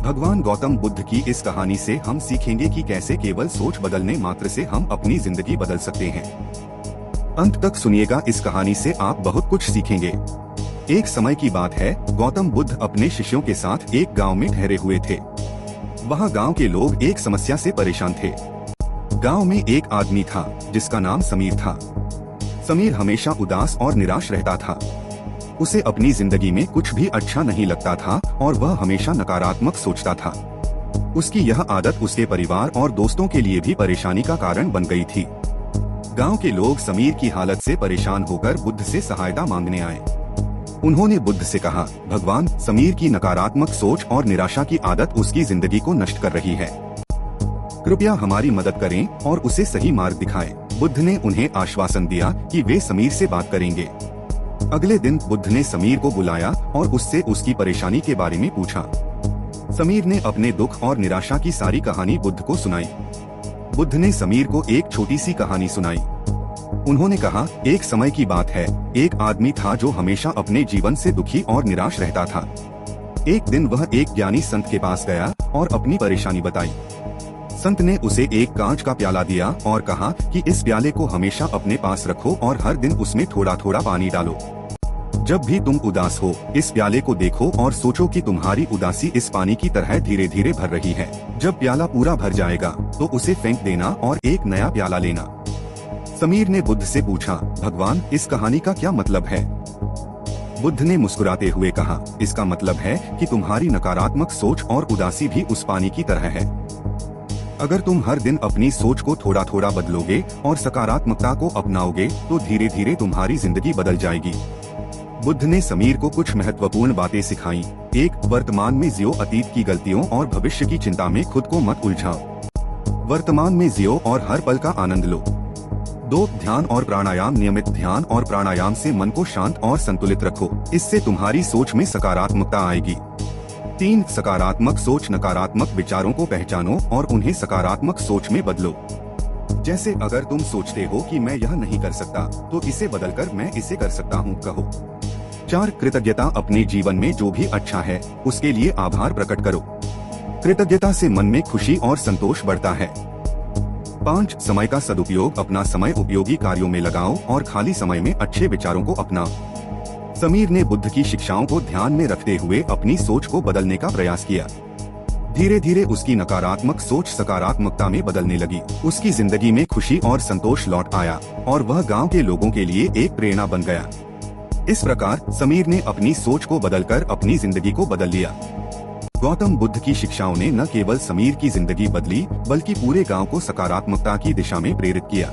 भगवान गौतम बुद्ध की इस कहानी से हम सीखेंगे कि कैसे केवल सोच बदलने मात्र से हम अपनी जिंदगी बदल सकते हैं। अंत तक सुनिएगा, इस कहानी से आप बहुत कुछ सीखेंगे। एक समय की बात है, गौतम बुद्ध अपने शिष्यों के साथ एक गांव में ठहरे हुए थे। वहां गांव के लोग एक समस्या से परेशान थे। गांव में एक आदमी था जिसका नाम समीर था। समीर हमेशा उदास और निराश रहता था। उसे अपनी जिंदगी में कुछ भी अच्छा नहीं लगता था और वह हमेशा नकारात्मक सोचता था। उसकी यह आदत उसके परिवार और दोस्तों के लिए भी परेशानी का कारण बन गई थी। गांव के लोग समीर की हालत से परेशान होकर बुद्ध से सहायता मांगने आए। उन्होंने बुद्ध से कहा, भगवान, समीर की नकारात्मक सोच और निराशा की आदत उसकी जिंदगी को नष्ट कर रही है। कृपया हमारी मदद करें और उसे सही मार्ग दिखाएं। बुद्ध ने उन्हें आश्वासन दिया कि वे समीर से बात करेंगे। अगले दिन बुद्ध ने समीर को बुलाया और उससे उसकी परेशानी के बारे में पूछा। समीर ने अपने दुख और निराशा की सारी कहानी बुद्ध को सुनाई। बुद्ध ने समीर को एक छोटी सी कहानी सुनाई। उन्होंने कहा, एक समय की बात है, एक आदमी था जो हमेशा अपने जीवन से दुखी और निराश रहता था। एक दिन वह एक ज्ञानी संत के पास गया और अपनी परेशानी बताई। संत ने उसे एक कांच का प्याला दिया और कहा कि इस प्याले को हमेशा अपने पास रखो और हर दिन उसमें थोड़ा थोड़ा पानी डालो। जब भी तुम उदास हो, इस प्याले को देखो और सोचो कि तुम्हारी उदासी इस पानी की तरह धीरे धीरे भर रही है। जब प्याला पूरा भर जाएगा तो उसे फेंक देना और एक नया प्याला लेना। समीर ने बुद्ध से पूछा, भगवान, इस कहानी का क्या मतलब है? बुद्ध ने मुस्कुराते हुए कहा, इसका मतलब है कि तुम्हारी नकारात्मक सोच और उदासी भी उस पानी की तरह है। अगर तुम हर दिन अपनी सोच को थोड़ा थोड़ा बदलोगे और सकारात्मकता को अपनाओगे तो धीरे धीरे तुम्हारी जिंदगी बदल जाएगी। बुद्ध ने समीर को कुछ महत्वपूर्ण बातें सिखाई। एक, वर्तमान में जियो, अतीत की गलतियों और भविष्य की चिंता में खुद को मत उलझाओ। वर्तमान में जियो और हर पल का आनंद लो। 2, ध्यान और प्राणायाम। नियमित ध्यान और प्राणायाम से मन को शांत और संतुलित रखो। इससे तुम्हारी सोच में सकारात्मकता आएगी। 3, सकारात्मक सोच। नकारात्मक विचारों को पहचानो और उन्हें सकारात्मक सोच में बदलो। जैसे अगर तुम सोचते हो कि मैं यह नहीं कर सकता, तो इसे बदलकर मैं इसे कर सकता हूँ कहो। 4, कृतज्ञता। अपने जीवन में जो भी अच्छा है उसके लिए आभार प्रकट करो। कृतज्ञता से मन में खुशी और संतोष बढ़ता है। 5, समय का सदुपयोग। अपना समय उपयोगी कार्यों में लगाओ और खाली समय में अच्छे विचारों को अपनाओ। समीर ने बुद्ध की शिक्षाओं को ध्यान में रखते हुए अपनी सोच को बदलने का प्रयास किया। धीरे धीरे उसकी नकारात्मक सोच सकारात्मकता में बदलने लगी। उसकी जिंदगी में खुशी और संतोष लौट आया और वह गांव के लोगों के लिए एक प्रेरणा बन गया। इस प्रकार समीर ने अपनी सोच को बदलकर अपनी जिंदगी को बदल लिया। गौतम बुद्ध की शिक्षाओं ने न केवल समीर की जिंदगी बदली, बल्कि पूरे गांव को सकारात्मकता की दिशा में प्रेरित किया।